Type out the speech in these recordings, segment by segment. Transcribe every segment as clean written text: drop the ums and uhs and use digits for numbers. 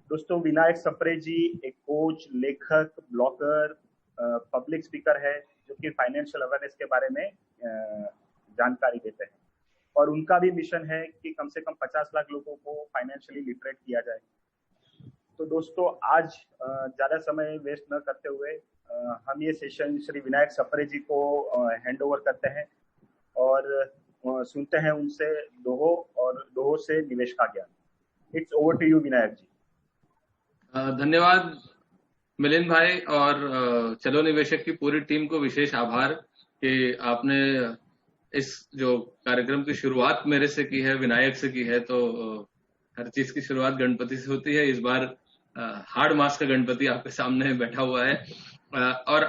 दोस्तों, विनायक सप्रे जी एक कोच, लेखक, ब्लॉगर, पब्लिक स्पीकर है जो कि फाइनेंशियल अवेयरनेस के बारे में जानकारी देते हैं। और उनका भी मिशन है कि कम से कम 50 लाख लोगों को फाइनेंशियली लिटरेट किया जाए। तो दोस्तों, आज ज़्यादा समय वेस्ट न करते हुए हम ये सेशन श्री विनायक सप्रे जी को हैंड ओवर करते हैं और सुनते हैं उनसे दोहो और दोहो से निवेश का ज्ञान। It's over to you Vinayak ji. धन्यवाद मिलिंद भाई और चलो निवेशक की पूरी टीम को विशेष आभार कि आपने इस जो कार्यक्रम की शुरुआत मेरे से की है, विनायक से की है। तो हर चीज की शुरुआत गणपति से होती है। इस बार हार्ड मास का गणपति आपके सामने बैठा हुआ है और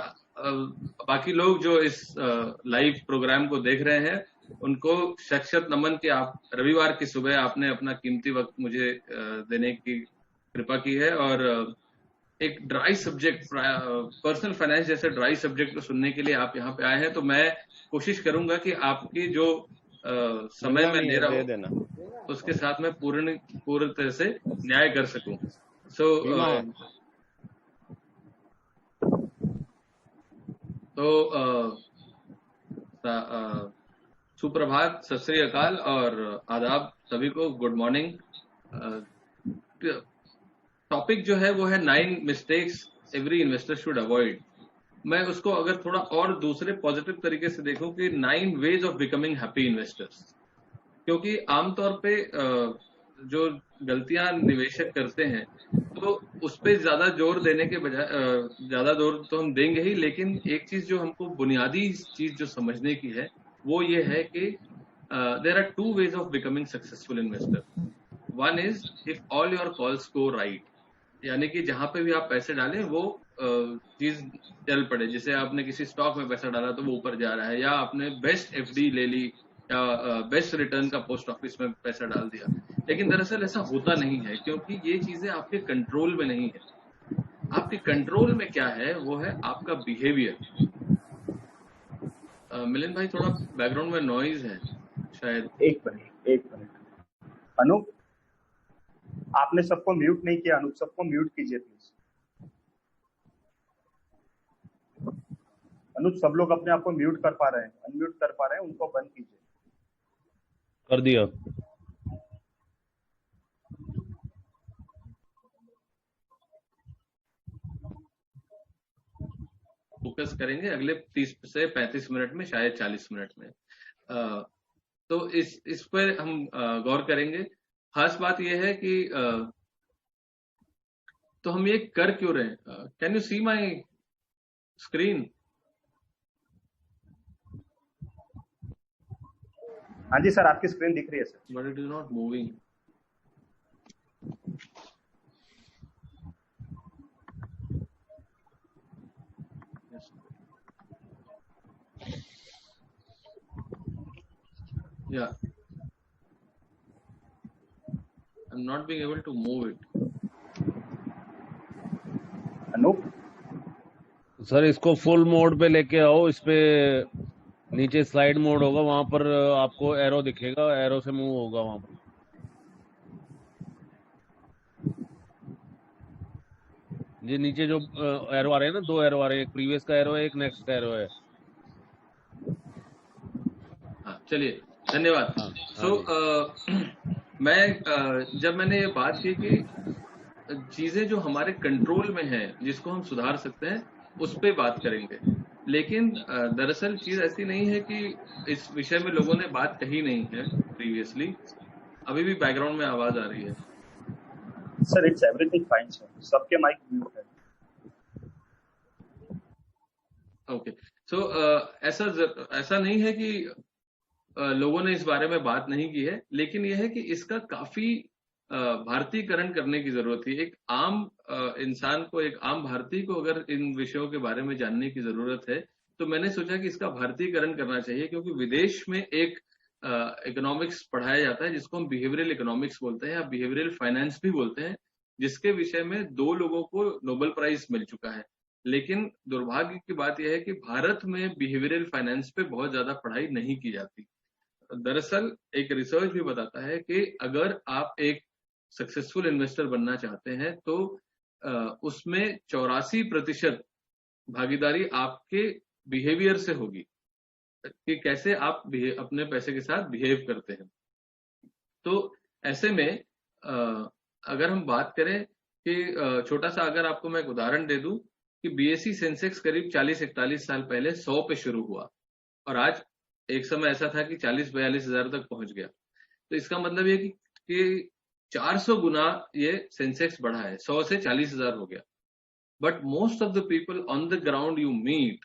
बाकी लोग जो इस लाइव प्रोग्राम को देख रहे हैं उनको शत शत नमन कि आप रविवार की सुबह आपने अपना कीमती वक्त मुझे देने की कृपा की है और एक ड्राई सब्जेक्ट, पर्सनल फाइनेंस जैसे ड्राई सब्जेक्ट को सुनने के लिए आप यहाँ पे आए हैं। तो मैं कोशिश करूंगा कि आपकी जो समय में ले रहा हूँ उसके साथ में पूर्ण तरह से न्याय कर सकूं। सुप्रभात, सत श्री अकाल और आदाब सभी को, गुड मॉर्निंग। टॉपिक जो है वो है 9 mistakes every investor should avoid. मैं उसको अगर थोड़ा और दूसरे पॉजिटिव तरीके से देखूं कि 9 veg of becoming happy investors. क्योंकि आमतौर पे जो गलतियां निवेशक करते हैं तो उस पर ज्यादा जोर देने के बजाय, ज्यादा जोर तो हम देंगे ही, लेकिन एक चीज जो हमको बुनियादी चीज जो समझने की है वो ये है कि there are 2 ways of becoming successful investor. One is if all your calls go right, यानी कि जहां पे भी आप पैसे डालें वो चीज चल पड़े। जैसे आपने किसी स्टॉक में पैसा डाला तो वो ऊपर जा रहा है, या आपने बेस्ट एफडी ले ली, या बेस्ट रिटर्न का पोस्ट ऑफिस में पैसा डाल दिया। लेकिन दरअसल ऐसा होता नहीं है, क्योंकि ये चीजें आपके कंट्रोल में नहीं है। आपके कंट्रोल में क्या है, वो है आपका बिहेवियर। मिलिंद भाई, थोड़ा बैकग्राउंड में नॉइज है शायद। एक मिनट अनूप, आपने सबको म्यूट नहीं किया। अनूप, सबको म्यूट कीजिए प्लीज। अनूप, सब लोग अपने आप को म्यूट कर पा रहे हैं, अनम्यूट कर पा रहे हैं, उनको बंद कीजिए। कर दिया। फोकस करेंगे अगले 30 से 35 मिनट में, शायद 40 मिनट में। तो इस पर हम गौर करेंगे। खास बात यह है कि तो हम ये कर क्यों रहे हैं। Can you see my screen? हाँ जी सर, आपकी स्क्रीन दिख रही है sir. But it is not moving. Yeah, I'm not being able to move it. Anoop sir, इसको फुल मोड पे लेके आओ। इस पे नीचे स्लाइड मोड होगा, वहां पर आपको एरो दिखेगा, एरो से मूव होगा वहां पर। जी नीचे जो एरो आ रहे हैं ना, 2 एरो आ रहे हैं, एक प्रीवियस का एरो है, एक नेक्स्ट का एरो है। हाँ, चलिए, धन्यवाद। जब मैंने ये बात की कि चीजें जो हमारे कंट्रोल में है, जिसको हम सुधार सकते हैं, उस पे बात करेंगे। लेकिन दरअसल चीज ऐसी नहीं है कि इस विषय में लोगों ने बात कही नहीं है प्रीवियसली। अभी भी बैकग्राउंड में आवाज आ रही है sir. It's everything fine sir, सबके माइक म्यूट है। ओके, सो ऐसा नहीं है कि लोगों ने इस बारे में बात नहीं की है, लेकिन यह है कि इसका काफी भारतीयकरण करने की जरूरत है। एक आम इंसान को, एक आम भारतीय को अगर इन विषयों के बारे में जानने की जरूरत है, तो मैंने सोचा कि इसका भारतीयकरण करना चाहिए। क्योंकि विदेश में एक इकोनॉमिक्स पढ़ाया जाता है जिसको हम बिहेवियरल इकोनॉमिक्स बोलते हैं, या बिहेवियरल फाइनेंस भी बोलते हैं, जिसके विषय में 2 लोगों को नोबेल प्राइज मिल चुका है। लेकिन दुर्भाग्य की बात यह है कि भारत में बिहेवियरल फाइनेंस पे बहुत ज्यादा पढ़ाई नहीं की जाती। दरअसल एक रिसर्च भी बताता है कि अगर आप एक सक्सेसफुल इन्वेस्टर बनना चाहते हैं तो उसमें 84% भागीदारी आपके बिहेवियर से होगी कि कैसे आप अपने पैसे के साथ बिहेव करते हैं। तो ऐसे में अगर हम बात करें कि छोटा सा अगर आपको मैं एक उदाहरण दे दूं कि बीएसई सेंसेक्स करीब 40-41 साल पहले 100 पे शुरू हुआ और आज एक समय ऐसा था कि 40-42 हजार तक पहुंच गया। तो इसका मतलब ये कि 400 गुना ये सेंसेक्स बढ़ा है, 100 से 40 हजार हो गया। But most of the people on the ground you meet,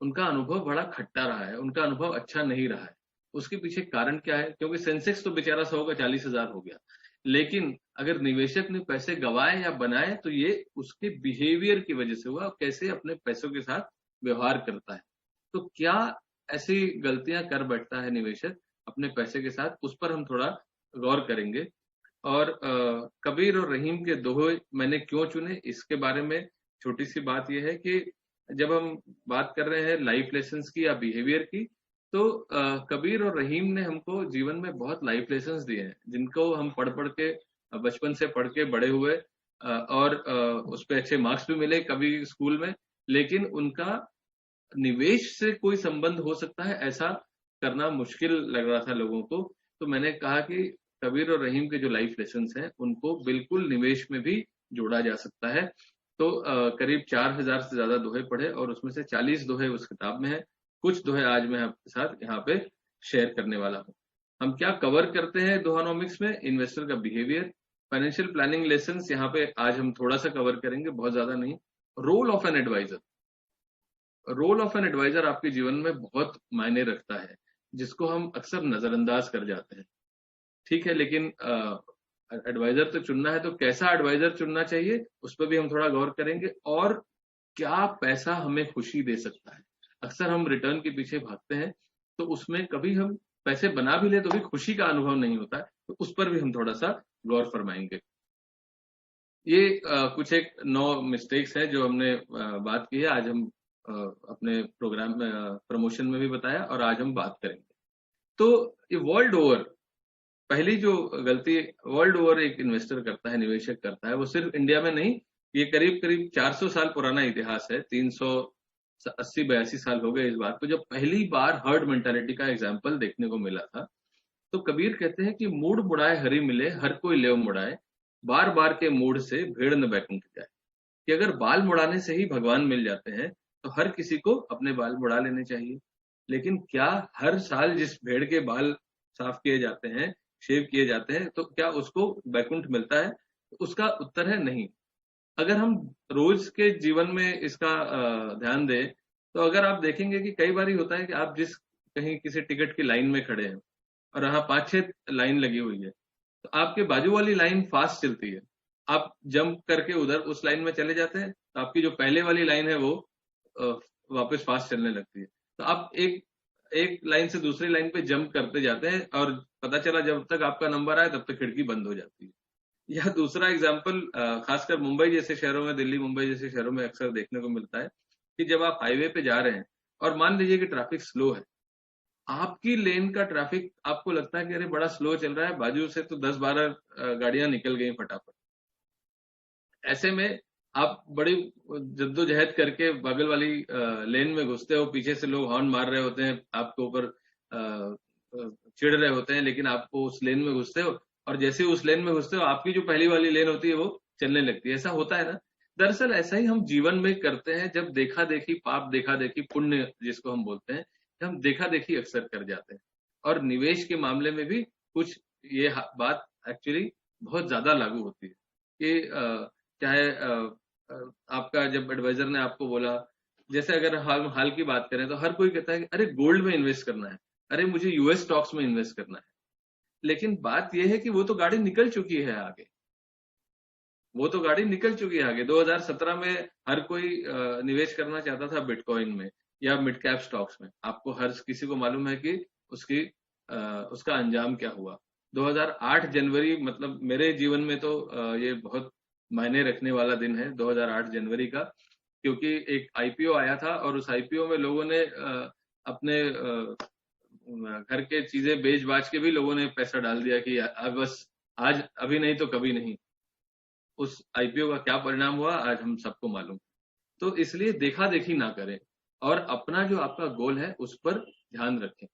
उनका अनुभव बड़ा खट्टा रहा है, उनका अनुभव अच्छा नहीं रहा है। उसके पीछे कारण क्या है? क्योंकि सेंसेक्स तो बेचारा 100 का 40 हजार हो गया, लेकिन अगर निवेशक ने पैसे गवाए या बनाए तो ये उसके बिहेवियर की वजह से हुआ, कैसे अपने पैसों के साथ व्यवहार करता है। तो क्या ऐसी गलतियां कर बैठता है निवेशक अपने पैसे के साथ, उस पर हम थोड़ा गौर करेंगे। और कबीर और रहीम के दोहे मैंने क्यों चुने, इसके बारे में छोटी सी बात यह है कि जब हम बात कर रहे हैं लाइफ लेसन्स की या बिहेवियर की, तो कबीर और रहीम ने हमको जीवन में बहुत लाइफ लेसन्स दिए हैं, जिनको हम पढ़ के बचपन से पढ़ के बड़े हुए और उस पर अच्छे मार्क्स भी मिले कभी स्कूल में, लेकिन उनका निवेश से कोई संबंध हो सकता है ऐसा करना मुश्किल लग रहा था लोगों को। तो मैंने कहा कि कबीर और रहीम के जो लाइफ लेसन्स हैं उनको बिल्कुल निवेश में भी जोड़ा जा सकता है। तो करीब 4000 से ज्यादा दोहे पढ़े और उसमें से 40 दोहे उस किताब में है। कुछ दोहे आज मैं आपके साथ यहाँ पे शेयर करने वाला हूँ। हम क्या कवर करते हैं दोहानोमिक्स में? इन्वेस्टर का बिहेवियर, फाइनेंशियल प्लानिंग लेसन्स यहाँ पे आज हम थोड़ा सा कवर करेंगे, बहुत ज्यादा नहीं। Role of an advisor, role of an advisor आपके जीवन में बहुत मायने रखता है, जिसको हम अक्सर नजरअंदाज कर जाते हैं। ठीक है, लेकिन एडवाइजर तो चुनना है, तो कैसा एडवाइजर चुनना चाहिए उस पर भी हम थोड़ा गौर करेंगे। और क्या पैसा हमें खुशी दे सकता है? अक्सर हम रिटर्न के पीछे भागते हैं, तो उसमें कभी हम पैसे बना भी ले तो भी खुशी का अनुभव नहीं होता है, तो उस पर भी हम थोड़ा सा गौर फरमाएंगे। ये कुछ एक 9 मिस्टेक्स है जो हमने बात की है, आज हम अपने प्रोग्राम में प्रमोशन में भी बताया और आज हम बात करेंगे। तो ये वर्ल्ड ओवर पहली जो गलती वर्ल्ड ओवर एक इन्वेस्टर करता है, निवेशक करता है, वो सिर्फ इंडिया में नहीं, ये करीब 400 साल पुराना इतिहास है। 380-82 साल हो गए इस बात को जब पहली बार हर्ड मेंटालिटी का एग्जाम्पल देखने को मिला था। तो कबीर कहते हैं कि मूड मुड़ाए हरि मिले, हर कोई लेव मुड़ाए, बार बार के मूड से भेड़ न बैकुंठ जाए। कि अगर बाल मुड़ाने से ही भगवान मिल जाते हैं तो हर किसी को अपने बाल मुड़ा लेने चाहिए। लेकिन क्या हर साल जिस भेड़ के बाल साफ किए जाते हैं, शेव किए जाते हैं, तो क्या उसको बैकुंठ मिलता है? उसका उत्तर है नहीं। अगर हम रोज के जीवन में इसका ध्यान दें तो अगर आप देखेंगे कि कई बार होता है कि आप जिस कहीं किसी टिकट की लाइन में खड़े हैं और यहाँ 5-6 लाइन लगी हुई है, तो आपके बाजू वाली लाइन फास्ट चलती है, आप जंप करके उधर उस लाइन में चले जाते हैं, तो आपकी जो पहले वाली लाइन है वो वापस फास्ट चलने लगती है। तो आप एक लाइन से दूसरी लाइन पे जंप करते जाते हैं और पता चला जब तक आपका नंबर आए तब तक खिड़की बंद हो जाती है। या दूसरा एग्जाम्पल खासकर मुंबई जैसे शहरों में, दिल्ली मुंबई जैसे शहरों में अक्सर देखने को मिलता है कि जब आप हाईवे पे जा रहे हैं और मान लीजिए कि ट्रैफिक स्लो है, आपकी लेन का ट्रैफिक आपको लगता है कि अरे बड़ा स्लो चल रहा है, बाजू से तो 10-12 गाड़ियां निकल गई फटाफट। ऐसे में आप बड़ी जद्दोजहद करके बगल वाली लेन में घुसते हो, पीछे से लोग हॉर्न मार रहे होते हैं, आपके ऊपर चिढ़ रहे होते हैं, लेकिन आपको उस लेन में घुसते हो और जैसे उस लेन में घुसते हो आपकी जो पहली वाली लेन होती है वो चलने लगती है। ऐसा होता है ना? दरअसल ऐसा ही हम जीवन में करते हैं, जब देखा देखी पाप, देखा देखी पुण्य जिसको हम बोलते हैं, हम देखा देखी अक्सर कर जाते हैं। और निवेश के मामले में भी कुछ ये बात एक्चुअली बहुत ज्यादा लागू होती है कि चाहे आपका जब एडवाइजर ने आपको बोला, जैसे अगर हाल की बात करें तो हर कोई कहता है कि अरे गोल्ड में इन्वेस्ट करना है, अरे मुझे यूएस स्टॉक्स में इन्वेस्ट करना है। लेकिन बात यह है कि वो तो गाड़ी निकल चुकी है आगे, वो तो गाड़ी निकल चुकी है आगे। 2017 में हर कोई निवेश करना चाहता था बिटकॉइन में या मिड कैप स्टॉक्स में। आपको हर किसी को मालूम है कि उसका अंजाम क्या हुआ। 2008 जनवरी, मतलब मेरे जीवन में तो ये बहुत मायने रखने वाला दिन है 2008 जनवरी का, क्योंकि एक आईपीओ आया था और उस आईपीओ में लोगों ने अपने घर के चीजें बेच बाच के भी लोगों ने पैसा डाल दिया कि बस आज अभी नहीं तो कभी नहीं। उस आईपीओ का क्या परिणाम हुआ आज हम सबको मालूम। तो इसलिए देखा देखी ना करें और अपना जो आपका गोल है उस पर ध्यान रखें।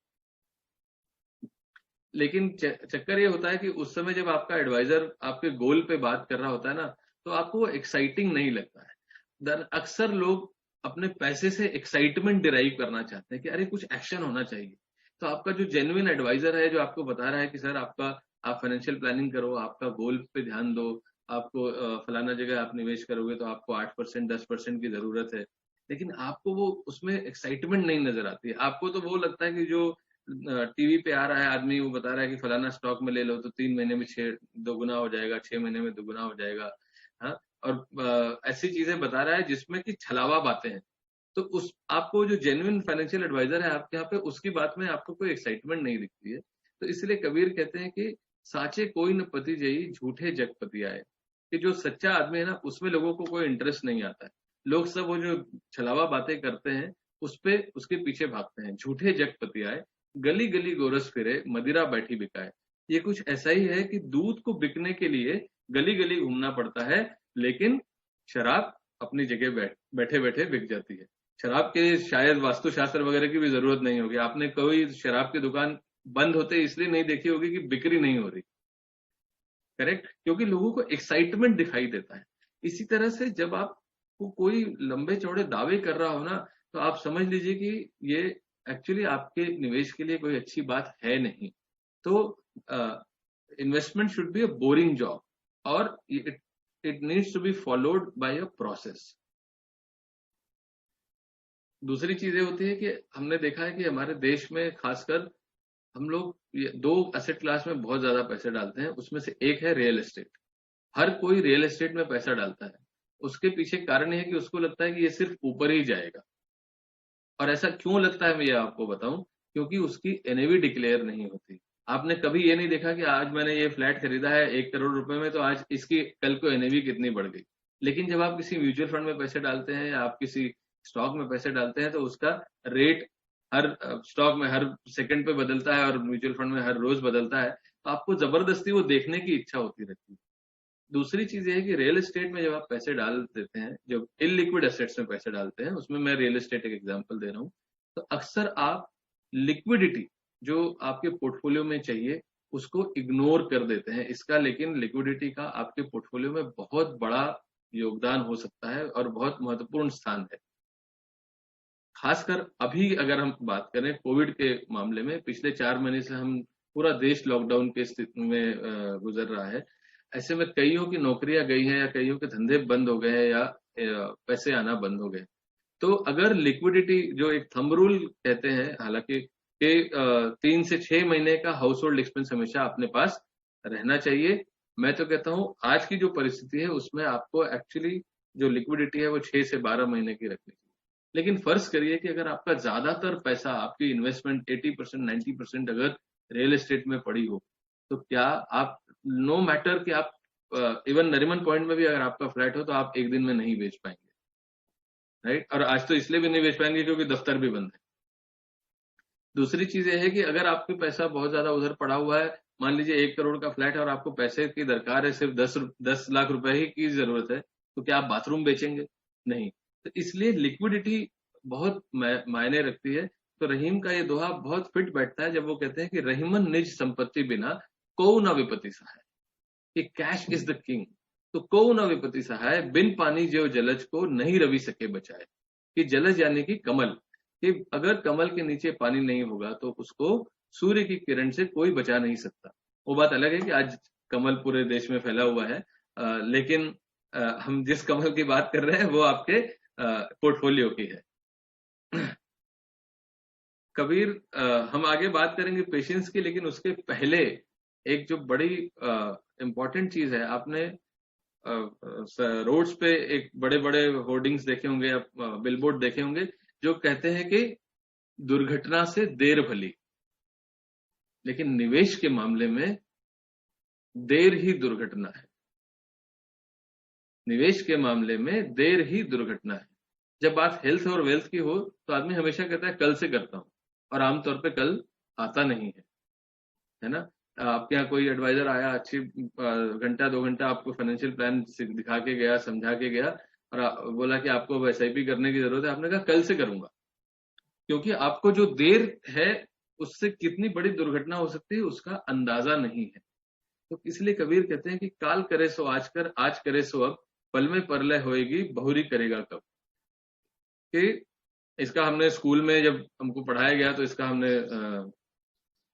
लेकिन चक्कर ये होता है कि उस समय जब आपका एडवाइजर आपके गोल पे बात कर रहा होता है ना, तो आपको वो एक्साइटिंग नहीं लगता है। अक्सर लोग अपने पैसे से एक्साइटमेंट डिराइव करना चाहते हैं कि अरे कुछ एक्शन होना चाहिए। तो आपका जो जेन्युइन एडवाइजर है जो आपको बता रहा है कि सर आपका आप फाइनेंशियल प्लानिंग करो, आपका गोल पे ध्यान दो, आपको फलाना जगह आप निवेश करोगे तो आपको 8% 10% की जरूरत है, लेकिन आपको वो उसमें एक्साइटमेंट नहीं नजर आती है। आपको तो वो लगता है कि जो टीवी पे आ रहा है आदमी वो बता रहा है कि फलाना स्टॉक में ले लो तो 3 महीने में 6 दोगुना हो जाएगा, 6 महीने में दोगुना हो जाएगा। हाँ, और ऐसी चीजें बता रहा है जिसमें कि छलावा बातें हैं। तो उस आपको जो जेन्युइन फाइनेंशियल एडवाइजर है आपके यहाँ पे, उसकी बात में आपको कोई एक्साइटमेंट नहीं दिखती है। तो इसलिए कबीर कहते हैं कि साचे कोई न पति जई झूठे जग पति आए, कि जो सच्चा आदमी है ना उसमें लोगों को कोई इंटरेस्ट नहीं आता है। लोग सब वो जो छलावा बातें करते हैं उस पे उसके पीछे भागते हैं। झूठे जग पति आए, गली गली गोरस फिरे, मदिरा बैठी बिकाए। ये कुछ ऐसा ही है कि दूध को बिकने के लिए गली गली घूमना पड़ता है, लेकिन शराब अपनी जगह बैठे बैठे बिक जाती है। शराब के शायद वास्तुशास्त्र वगैरह की भी जरूरत नहीं होगी। आपने कोई शराब की दुकान बंद होते इसलिए नहीं देखी होगी कि बिक्री नहीं हो रही, करेक्ट, क्योंकि लोगों को एक्साइटमेंट दिखाई देता है। इसी तरह से जब आपको कोई लंबे चौड़े दावे कर रहा हो ना, तो आप समझ लीजिए कि ये एक्चुअली आपके निवेश के लिए कोई अच्छी बात है नहीं। तो investment should be a boring job और it needs to be followed by a process. दूसरी चीजें होती है कि हमने देखा है कि हमारे देश में खासकर हम लोग दो एसेट क्लास में बहुत ज्यादा पैसे डालते हैं। उसमें से एक है रियल एस्टेट। हर कोई रियल एस्टेट में पैसा डालता है। उसके पीछे कारण यह है कि उसको लगता है कि ये सिर्फ ऊपर ही जाएगा। और ऐसा क्यों लगता है मैं ये आपको बताऊं, क्योंकि उसकी एनएवी डिक्लेयर नहीं होती। आपने कभी ये नहीं देखा कि आज मैंने ये फ्लैट खरीदा है 1 करोड़ रुपए में, तो आज इसकी कल को एनएवी कितनी बढ़ गई। लेकिन जब आप किसी म्यूचुअल फंड में पैसे डालते हैं या आप किसी स्टॉक में पैसे डालते हैं, तो उसका रेट हर स्टॉक में हर सेकंड पे बदलता है और म्यूचुअल फंड में हर रोज बदलता है। तो आपको जबरदस्ती वो देखने की इच्छा होती रहती है। दूसरी चीज ये है कि रियल एस्टेट में जब आप पैसे डाल देते हैं, जब इलिक्विड एसेट्स में पैसे डालते हैं, उसमें मैं रियल एस्टेट एक एग्जांपल दे रहा हूं, तो अक्सर आप लिक्विडिटी जो आपके पोर्टफोलियो में चाहिए उसको इग्नोर कर देते हैं। इसका लेकिन लिक्विडिटी का आपके पोर्टफोलियो में बहुत बड़ा योगदान हो सकता है और बहुत महत्वपूर्ण स्थान है। खासकर अभी अगर हम बात करें कोविड के मामले में, पिछले 4 महीने से हम पूरा देश लॉकडाउन के स्थिति में गुजर रहा है। ऐसे में कईयों की नौकरियां गई हैं या कईयों के धंधे बंद हो गए हैं या पैसे आना बंद हो गए। तो अगर लिक्विडिटी जो एक थंब रूल कहते हैं, हालांकि कि 3 से 6 महीने का हाउस होल्ड एक्सपेंस हमेशा अपने पास रहना चाहिए। मैं तो कहता हूं आज की जो परिस्थिति है उसमें आपको एक्चुअली जो लिक्विडिटी है वो 6 से 12 महीने की रखनी चाहिए। लेकिन फर्ज करिए कि अगर आपका ज्यादातर पैसा, आपकी इन्वेस्टमेंट 80% 90% अगर रियल एस्टेट में पड़ी हो, तो क्या आप नो मैटर कि आप इवन नरीमन पॉइंट में भी अगर आपका फ्लैट हो तो आप एक दिन में नहीं बेच पाएंगे, राइट। और आज तो इसलिए भी नहीं बेच पाएंगे क्योंकि दफ्तर भी बंद है। दूसरी चीज ये है कि अगर आपके पैसा बहुत ज्यादा उधर पड़ा हुआ है, मान लीजिए 1 करोड़ का फ्लैट है और आपको पैसे की दरकार है, सिर्फ 10 लाख रुपए ही की जरूरत है, तो क्या आप बाथरूम बेचेंगे? नहीं। तो इसलिए लिक्विडिटी बहुत मायने रखती है। तो रहीम का ये दोहा बहुत फिट बैठता है जब वो कहते हैं कि रहीमन निज संपत्ति बिना को न विपत्ति सहाय, कि कैश इज द किंग। तो को न विपत्ति सहाय, बिन पानी जो जलज को नहीं रवि सके बचाए। कि जलज यानी कि कमल, कि अगर कमल के नीचे पानी नहीं होगा तो उसको सूर्य की किरण से कोई बचा नहीं सकता। वो बात अलग है कि आज कमल पूरे देश में फैला हुआ है, लेकिन हम जिस कमल की बात कर रहे हैं वो आपके पोर्टफोलियो की है। कबीर, हम आगे बात करेंगे पेशेंस की, लेकिन उसके पहले एक जो बड़ी इंपॉर्टेंट चीज है, आपने रोड्स पे एक बड़े बड़े होर्डिंग्स देखे होंगे या बिलबोर्ड देखे होंगे जो कहते हैं कि दुर्घटना से देर भली, लेकिन निवेश के मामले में देर ही दुर्घटना है। निवेश के मामले में देर ही दुर्घटना है। जब बात हेल्थ और वेल्थ की हो तो आदमी हमेशा कहता है कल से करता हूं, और आमतौर पे कल आता नहीं है ना। आपके यहाँ कोई एडवाइजर आया, अच्छी घंटा 2 घंटा आपको फाइनेंशियल प्लान दिखा के गया, समझा के गया, और बोला कि आपको अब SIP करने की जरूरत है, आपने कहा कल से करूंगा, क्योंकि आपको जो देर है उससे कितनी बड़ी दुर्घटना हो सकती है उसका अंदाजा नहीं है। तो इसलिए कबीर कहते हैं कि काल करे सो आज कर, आज करे सो अब, पल में परलय होएगी, बहुरी करेगा कब। कि इसका हमने स्कूल में जब हमको पढ़ाया गया तो इसका हमने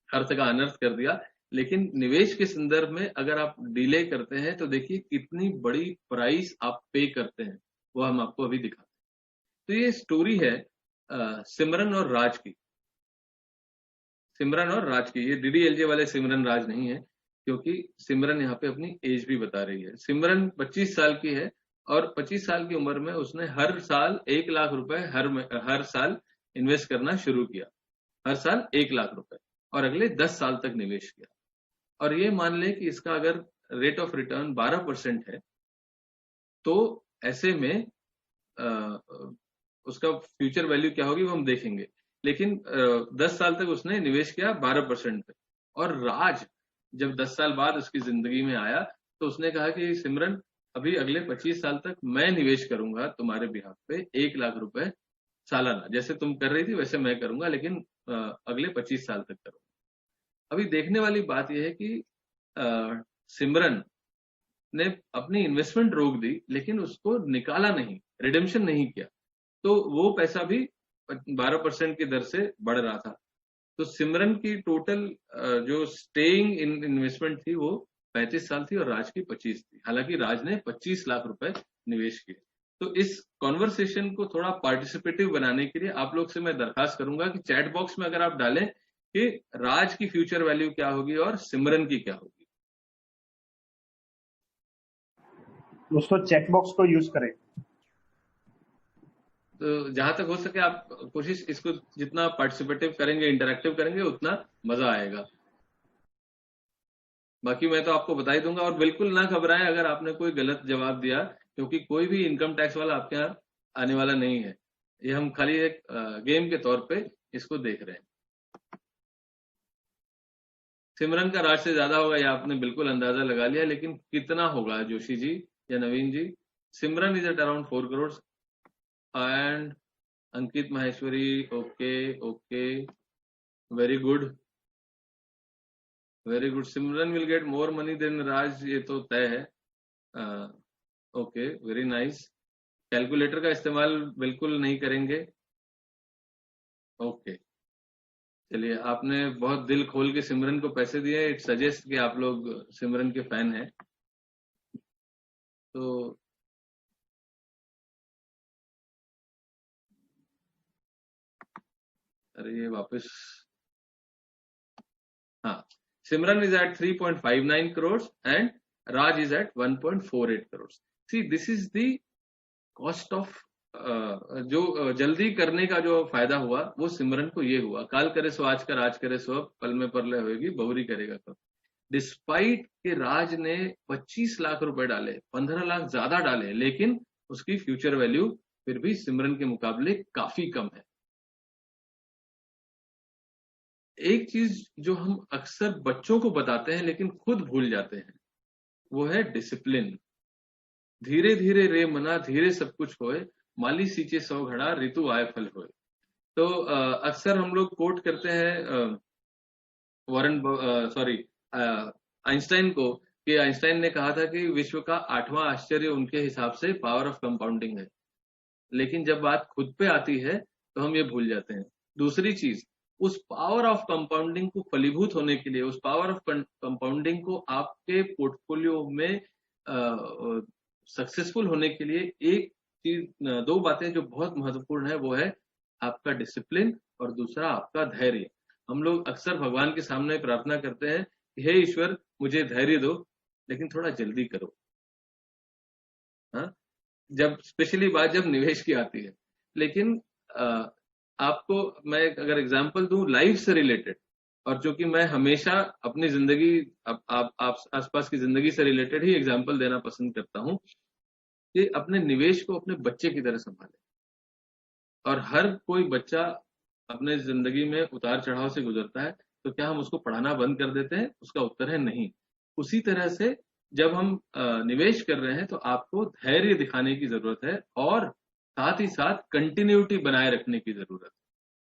अर्थ का अनर्थ कर दिया, लेकिन निवेश के संदर्भ में अगर आप डिले करते हैं तो देखिए कितनी बड़ी प्राइस आप पे करते हैं, वो हम आपको अभी दिखाते हैं। तो ये स्टोरी है सिमरन और राज की। सिमरन और राज की, ये DDLJ वाले सिमरन राज नहीं है, क्योंकि सिमरन यहाँ पे अपनी एज भी बता रही है। सिमरन 25 साल की है और 25 साल की उम्र में उसने हर साल 1 लाख रुपए हर साल इन्वेस्ट करना शुरू किया, हर साल 1 लाख रुपए, और अगले 10 साल तक निवेश किया। और ये मान ले कि इसका अगर रेट ऑफ रिटर्न 12% है, तो ऐसे में उसका फ्यूचर वैल्यू क्या होगी वो हम देखेंगे। लेकिन 10 साल तक उसने निवेश किया 12% पे। और राज जब 10 साल बाद उसकी जिंदगी में आया तो उसने कहा कि सिमरन अभी अगले 25 साल तक मैं निवेश करूंगा तुम्हारे बिहाफ पे 1 लाख रुपए सालाना, जैसे तुम कर रही थी वैसे मैं करूंगा, लेकिन अगले 25 साल तक करूंगा। अभी देखने वाली बात यह है कि सिमरन ने अपनी इन्वेस्टमेंट रोक दी, लेकिन उसको निकाला नहीं, रिडेम्पशन नहीं किया, तो वो पैसा भी 12% की दर से बढ़ रहा था। तो सिमरन की टोटल जो स्टेइंग इन इन्वेस्टमेंट थी वो 35 साल थी और राज की 25 थी। हालांकि राज ने 25 लाख रुपए निवेश किए। तो इस कॉन्वर्सेशन को थोड़ा पार्टिसिपेटिव बनाने के लिए आप लोग से मैं दरखास्त करूंगा कि चैट बॉक्स में अगर आप डालें कि राज की फ्यूचर वैल्यू क्या होगी और सिमरन की क्या होगी। दोस्तों चैट बॉक्स को यूज करें। तो जहां तक हो सके आप कोशिश, इसको जितना पार्टिसिपेटिव करेंगे, इंटरैक्टिव करेंगे, उतना मजा आएगा। बाकी मैं तो आपको बता ही दूंगा, और बिल्कुल ना घबराएं अगर आपने कोई गलत जवाब दिया, क्योंकि कोई भी इनकम टैक्स वाला आपके यहाँ आने वाला नहीं है। ये हम खाली एक गेम के तौर पे इसको देख रहे हैं। सिमरन का राज से ज्यादा होगा, या आपने बिल्कुल अंदाजा लगा लिया, लेकिन कितना होगा जोशी जी या Naveen ji? Simran is at around 4 crore and Ankit Maheshwari, okay okay, very good very good. Simran will get more money than Raj, ये तो तय है। Okay, very nice. कैलकुलेटर का इस्तेमाल बिल्कुल नहीं करेंगे। ओके, चलिए, आपने बहुत दिल खोल के सिमरन को पैसे दिए। इट सजेस्ट कि आप लोग सिमरन के फैन हैं। तो अरे ये वापस, हाँ, Simran is at 3.59 crore and Raj is at 1.48 crore. See, this is the cost of, जो जल्दी करने का जो फायदा हुआ वो सिमरन को ये हुआ। काल करे सो आज कर, आज करे सो अब, पल में परलय होएगी, बहुरी करेगा कब। डिस्पाइट के राज ने 25 लाख रुपए डाले, 15 लाख ज्यादा डाले, लेकिन उसकी फ्यूचर वैल्यू फिर भी सिमरन के मुकाबले काफी कम है। एक चीज जो हम अक्सर बच्चों को बताते हैं लेकिन खुद भूल जाते हैं, वो है डिसिप्लिन। धीरे धीरे रे मना, धीरे सब कुछ होए, माली सींचे 100 घड़ा, ऋतु आए फल होए। तो अक्सर हम लोग कोट करते हैं आइंस्टाइन को, कि आइंस्टाइन ने कहा था कि विश्व का 8वां आश्चर्य उनके हिसाब से पावर ऑफ कंपाउंडिंग है। लेकिन जब बात खुद पे आती है तो हम ये भूल जाते हैं। दूसरी चीज, उस पावर ऑफ कंपाउंडिंग को फलीभूत होने के लिए, उस पावर ऑफ कंपाउंडिंग को आपके पोर्टफोलियो में सक्सेसफुल होने के लिए एक चीज, 2 बातें जो बहुत महत्वपूर्ण है, वो है आपका डिसिप्लिन और दूसरा आपका धैर्य। हम लोग अक्सर भगवान के सामने प्रार्थना करते हैं कि हे ईश्वर मुझे धैर्य दो, लेकिन थोड़ा जल्दी करो। हाँ, जब स्पेशली बात जब निवेश की आती है। लेकिन आपको मैं अगर एग्जांपल दूं लाइफ से रिलेटेड, और जो कि मैं हमेशा अपनी जिंदगी, आप आसपास की जिंदगी से रिलेटेड ही एग्जांपल देना पसंद करता हूं, कि अपने निवेश को अपने बच्चे की तरह संभालें। और हर कोई बच्चा अपने जिंदगी में उतार चढ़ाव से गुजरता है, तो क्या हम उसको पढ़ाना बंद कर देते हैं? उसका उत्तर है नहीं। उसी तरह से जब हम निवेश कर रहे हैं तो आपको धैर्य दिखाने की जरूरत है और साथ ही साथ कंटिन्यूटी बनाए रखने की जरूरत है।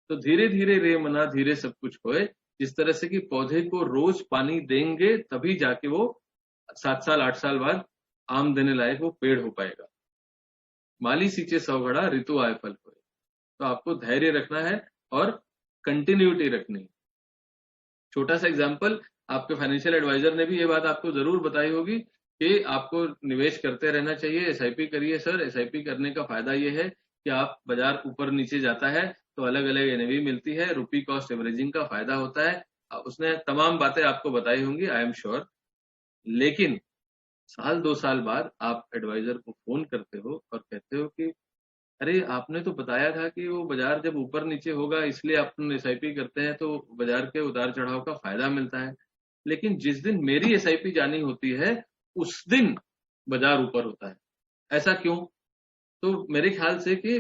तो धीरे धीरे रे मना धीरे सब कुछ होए, जिस तरह से कि पौधे को रोज पानी देंगे तभी जाके वो 7 साल 8 साल बाद आम देने लायक वो पेड़ हो पाएगा। माली सींचे 100 घड़ा ऋतु आए फल होए। तो आपको धैर्य रखना है और कंटिन्यूटी रखनी है। छोटा सा एग्जाम्पल, आपके फाइनेंशियल एडवाइजर ने भी ये बात आपको जरूर बताई होगी कि आपको निवेश करते रहना चाहिए, एसआईपी करिए सर। एसआईपी करने का फायदा ये है कि आप बाजार ऊपर नीचे जाता है तो अलग अलग एनएवी मिलती है, रुपी कॉस्ट एवरेजिंग का फायदा होता है। उसने तमाम बातें आपको बताई होंगी, आई एम श्योर। लेकिन साल 2 साल बाद आप एडवाइजर को फोन करते हो और कहते हो कि अरे आपने तो बताया था कि वो बाजार जब ऊपर नीचे होगा इसलिए अपन एसआईपी करते हैं तो बाजार के उतार चढ़ाव का फायदा मिलता है। लेकिन जिस दिन मेरी एसआईपी जानी होती है उस दिन बाजार ऊपर होता है। ऐसा क्यों? तो मेरे ख्याल से कि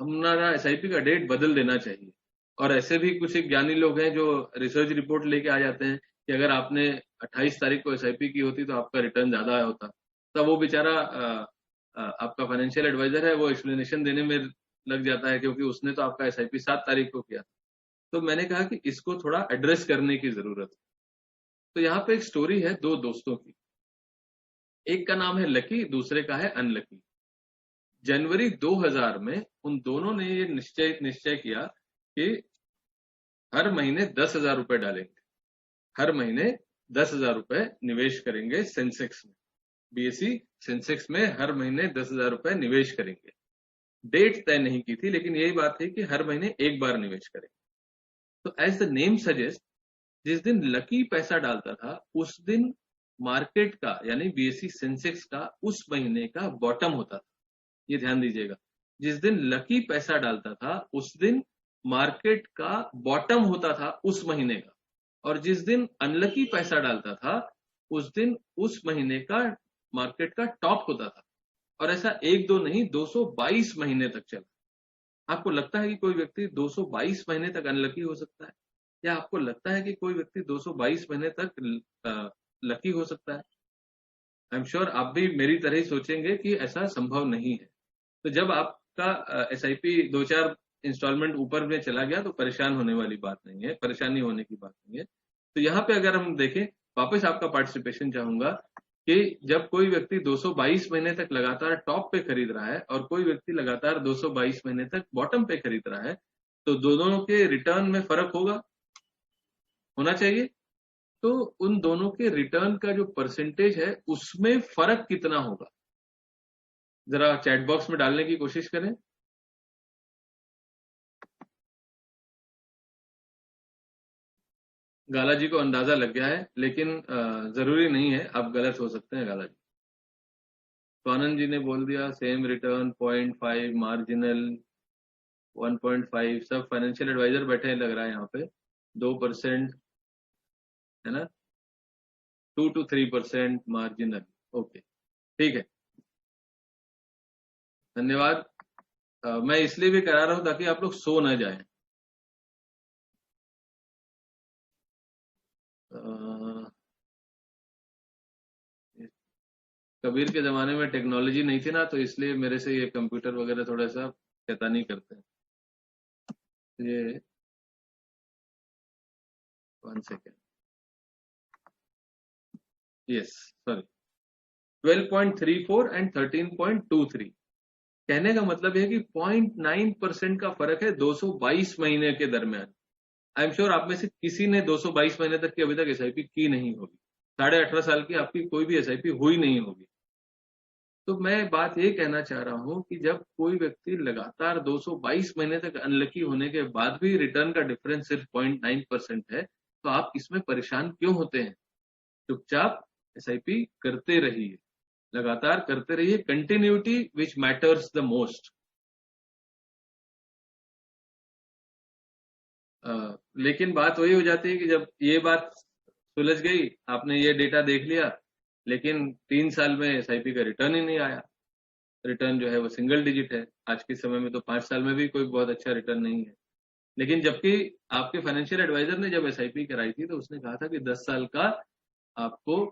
हमारा एसआईपी का डेट बदल देना चाहिए। और ऐसे भी कुछ एक ज्ञानी लोग हैं जो रिसर्च रिपोर्ट लेके आ जाते हैं कि अगर आपने 28 तारीख को एसआईपी की होती तो आपका रिटर्न ज्यादा होता। तब वो बेचारा आपका फाइनेंशियल एडवाइजर है, वो एक्सप्लेनेशन देने में लग जाता है क्योंकि उसने तो आपका एसआईपी 7 तारीख को किया। तो मैंने कहा कि इसको थोड़ा एड्रेस करने की जरूरत है। तो यहाँ पे एक स्टोरी है 2 दोस्तों की। एक का नाम है लकी, दूसरे का है अनलकी। जनवरी 2000 में उन दोनों ने ये निश्चय किया कि हर महीने 10,000 रुपए डालेंगे, हर महीने 10,000 रुपए निवेश करेंगे सेंसेक्स में। बीएसई सेंसेक्स में हर महीने 10,000 रुपए निवेश करेंगे। डेट तय नहीं की थी, लेकिन यही बात थी कि हर महीने एक बार निवेश करेंगे। तो एज द नेम सजेस्ट, जिस दिन लकी पैसा डालता था उस दिन मार्केट का यानी बीएसई सेंसेक्स का उस महीने का बॉटम होता था। ये ध्यान दीजिएगा, जिस दिन लकी पैसा डालता था उस दिन मार्केट का बॉटम होता था उस महीने का, और जिस दिन अनलकी पैसा डालता था उस दिन उस महीने का मार्केट का टॉप होता था। और ऐसा 1-2 नहीं, 222 महीने तक चला। आपको लगता है कि कोई व्यक्ति 222 महीने तक अनलकी हो सकता है? या आपको लगता है कि कोई व्यक्ति 222 महीने तक लकी हो सकता है? आई एम श्योर आप भी मेरी तरह ही सोचेंगे कि ऐसा संभव नहीं है। तो जब आपका एसआईपी 2-4 इंस्टॉलमेंट ऊपर में चला गया तो परेशान होने वाली बात नहीं है, परेशानी होने की बात नहीं है। तो यहाँ पे अगर हम देखें, वापस आपका पार्टिसिपेशन चाहूंगा कि जब कोई व्यक्ति 222 महीने तक लगातार टॉप पे खरीद रहा है और कोई व्यक्ति लगातार 222 महीने तक बॉटम पे खरीद रहा है, तो दोनों के रिटर्न में फर्क होना चाहिए। तो उन दोनों के रिटर्न का जो परसेंटेज है उसमें फर्क कितना होगा, जरा चैट बॉक्स में डालने की कोशिश करें। गाला जी को अंदाजा लग गया है, लेकिन जरूरी नहीं है, आप गलत हो सकते हैं गाला जी। तो आनंद जी ने बोल दिया सेम रिटर्न 0.5 मार्जिनल 1.5। सब फाइनेंशियल एडवाइजर बैठे हैं लग रहा है यहाँ पे। 2% है ना, 2 to 3% मार्जिनल। ओके, ठीक है, धन्यवाद। मैं इसलिए भी करा रहा हूं ताकि आप लोग सो ना जाएं। कबीर के जमाने में टेक्नोलॉजी नहीं थी ना, तो इसलिए मेरे से ये कंप्यूटर वगैरह थोड़ा सा शैतानी करते हैं। ये 1 सेकेंड, यस सॉरी, 12.34 एंड 13.23। कहने का मतलब है कि 0.9% का फर्क है 222 महीने के दरमियान। आई एम श्योर आप में से किसी ने 222 महीने तक की अभी तक एसआईपी की नहीं होगी। 18.5 साल की आपकी कोई भी एसआईपी हुई नहीं होगी। तो मैं बात ये कहना चाह रहा हूं कि जब कोई व्यक्ति लगातार 222 महीने तक अनलकी होने के बाद भी रिटर्न का डिफरेंस सिर्फ 0.9% है, तो आप इसमें परेशान क्यों होते हैं? चुपचाप एसआईपी करते रहिए, लगातार करते रहिए। Continuity which matters the most. लेकिन बात वही हो जाती है कि जब ये बात सुलझ गई, आपने ये डेटा देख लिया, लेकिन 3 साल में एसआईपी का रिटर्न ही नहीं आया। रिटर्न जो है वो सिंगल डिजिट है। आज के समय में तो 5 साल में भी कोई बहुत अच्छा रिटर्न नहीं है। लेकिन जबकि आपके फाइनेंशियल एडवाइजर ने जब एसआईपी कराई थी तो उसने कहा था कि 10 साल का आपको